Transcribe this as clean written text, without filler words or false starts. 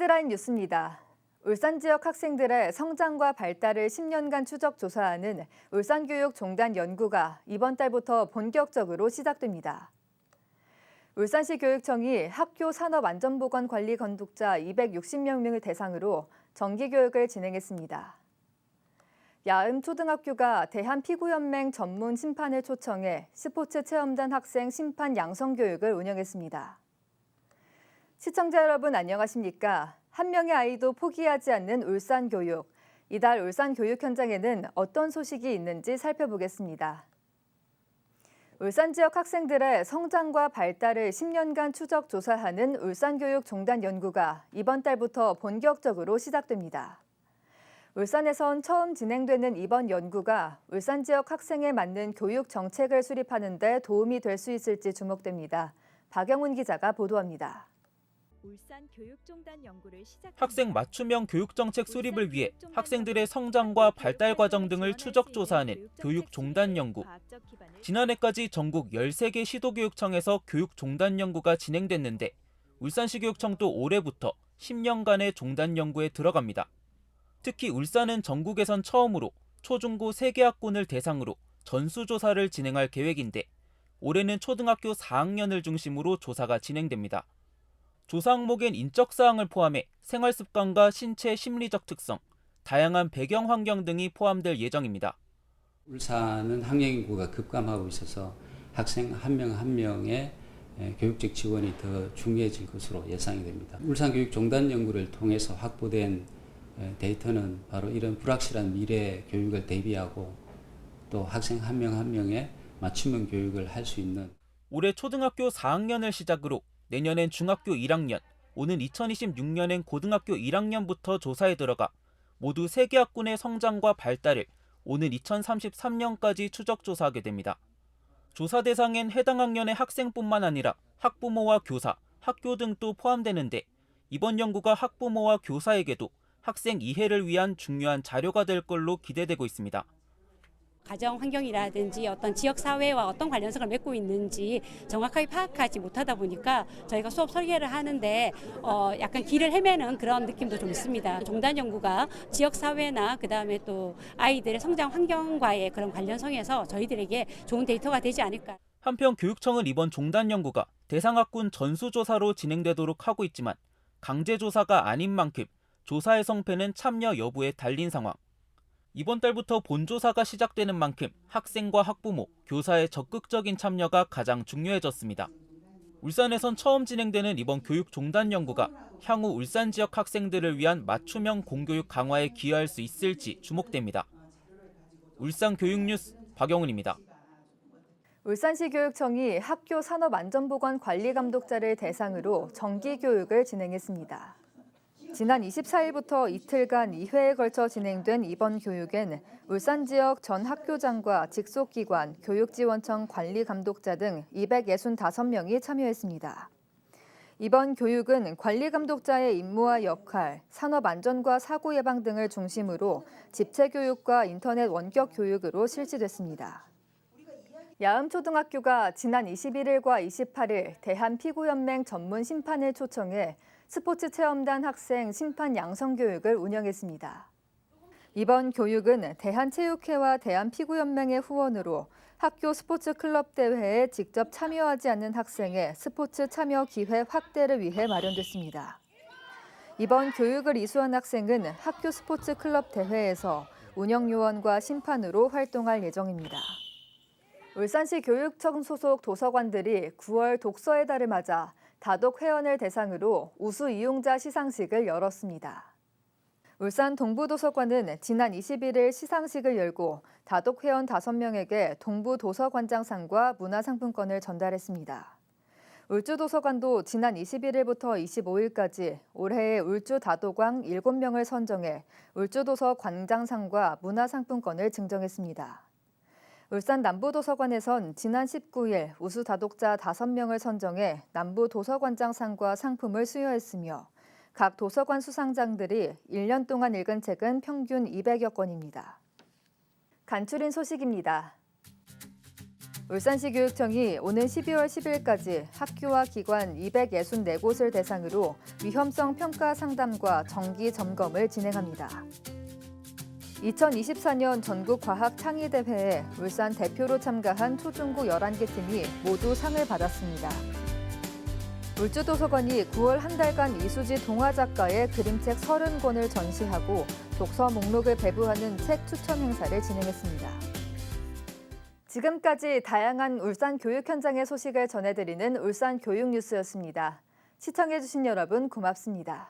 헤드라인 뉴스입니다. 울산 지역 학생들의 성장과 발달을 10년간 추적 조사하는 울산교육종단 연구가 이번 달부터 본격적으로 시작됩니다. 울산시 교육청이 학교 산업안전보건관리 감독자 260명을 대상으로 정기교육을 진행했습니다. 야음 초등학교가 대한피구연맹 전문 심판을 초청해 스포츠 체험단 학생 심판 양성교육을 운영했습니다. 시청자 여러분 안녕하십니까? 한 명의 아이도 포기하지 않는 울산교육. 이달 울산교육 현장에는 어떤 소식이 있는지 살펴보겠습니다. 울산 지역 학생들의 성장과 발달을 10년간 추적 조사하는 울산교육종단 연구가 이번 달부터 본격적으로 시작됩니다. 울산에선 처음 진행되는 이번 연구가 울산 지역 학생에 맞는 교육 정책을 수립하는 데 도움이 될 수 있을지 주목됩니다. 박영훈 기자가 보도합니다. 학생 맞춤형 교육정책 수립을 위해 학생들의 성장과 발달 과정 등을 추적 조사하는 교육종단 연구. 지난해까지 전국 13개 시도교육청에서 교육종단 연구가 진행됐는데 울산시 교육청도 올해부터 10년간의 종단 연구에 들어갑니다. 특히 울산은 전국에선 처음으로 초중고 3개 학군을 대상으로 전수조사를 진행할 계획인데 올해는 초등학교 4학년을 중심으로 조사가 진행됩니다. 조사 항목엔 인적 사항을 포함해 생활 습관과 신체 심리적 특성, 다양한 배경 환경 등이 포함될 예정입니다. 울산은 학령 인구가 급감하고 있어서 학생 한 명 한 명의 교육적 지원이 더 중요해질 것으로 예상이 됩니다. 울산교육종단 연구를 통해서 확보된 데이터는 바로 이런 불확실한 미래 교육을 대비하고 또 학생 한 명 한 명의 맞춤형 교육을 할 수 있는 올해 초등학교 4학년을 시작으로 내년엔 중학교 1학년, 오는 2026년엔 고등학교 1학년부터 조사에 들어가 모두 3개 학군의 성장과 발달을 오는 2033년까지 추적 조사하게 됩니다. 조사 대상엔 해당 학년의 학생뿐만 아니라 학부모와 교사, 학교 등도 포함되는데 이번 연구가 학부모와 교사에게도 학생 이해를 위한 중요한 자료가 될 걸로 기대되고 있습니다. 가정 환경이라든지 어떤 지역 사회와 어떤 관련성을 맺고 있는지 정확하게 파악하지 못하다 보니까 저희가 수업 설계를 하는데 약간 길을 헤매는 그런 느낌도 좀 있습니다. 종단 연구가 지역 사회나 그다음에 또 아이들의 성장 환경과의 그런 관련성에서 저희들에게 좋은 데이터가 되지 않을까. 한편 교육청은 이번 종단 연구가 대상 학군 전수조사로 진행되도록 하고 있지만 강제조사가 아닌 만큼 조사의 성패는 참여 여부에 달린 상황. 이번 달부터 본조사가 시작되는 만큼 학생과 학부모, 교사의 적극적인 참여가 가장 중요해졌습니다. 울산에선 처음 진행되는 이번 교육종단 연구가 향후 울산 지역 학생들을 위한 맞춤형 공교육 강화에 기여할 수 있을지 주목됩니다. 울산 교육뉴스 박영훈입니다. 울산시 교육청이 학교 산업안전보건 관리감독자를 대상으로 정기교육을 진행했습니다. 지난 24일부터 이틀간 2회에 걸쳐 진행된 이번 교육엔 울산 지역 전 학교장과 직속기관, 교육지원청 관리감독자 등 265명이 참여했습니다. 이번 교육은 관리감독자의 임무와 역할, 산업안전과 사고 예방 등을 중심으로 집체교육과 인터넷 원격 교육으로 실시됐습니다. 야음초등학교가 지난 21일과 28일 대한피구연맹 전문 심판을 초청해 스포츠 체험단 학생 심판 양성 교육을 운영했습니다. 이번 교육은 대한체육회와 대한피구연맹의 후원으로 학교 스포츠 클럽 대회에 직접 참여하지 않는 학생의 스포츠 참여 기회 확대를 위해 마련됐습니다. 이번 교육을 이수한 학생은 학교 스포츠 클럽 대회에서 운영요원과 심판으로 활동할 예정입니다. 울산시 교육청 소속 도서관들이 9월 독서의 달을 맞아 다독 회원을 대상으로 우수 이용자 시상식을 열었습니다. 울산 동부도서관은 지난 21일 시상식을 열고 다독 회원 5명에게 동부도서관장상과 문화상품권을 전달했습니다. 울주도서관도 지난 21일부터 25일까지 올해의 울주 다독왕 7명을 선정해 울주도서관장상과 문화상품권을 증정했습니다. 울산 남부도서관에선 지난 19일 우수 다독자 5명을 선정해 남부도서관장상과 상품을 수여했으며 각 도서관 수상장들이 1년 동안 읽은 책은 평균 200여 권입니다. 간추린 소식입니다. 울산시 교육청이 오는 12월 10일까지 학교와 기관 264곳을 대상으로 위험성 평가 상담과 정기 점검을 진행합니다. 2024년 전국과학창의대회에 울산 대표로 참가한 초중고 11개 팀이 모두 상을 받았습니다. 울주도서관이 9월 한 달간 이수지 동화 작가의 그림책 30권을 전시하고 독서 목록을 배부하는 책 추천 행사를 진행했습니다. 지금까지 다양한 울산 교육 현장의 소식을 전해드리는 울산 교육 뉴스였습니다. 시청해주신 여러분 고맙습니다.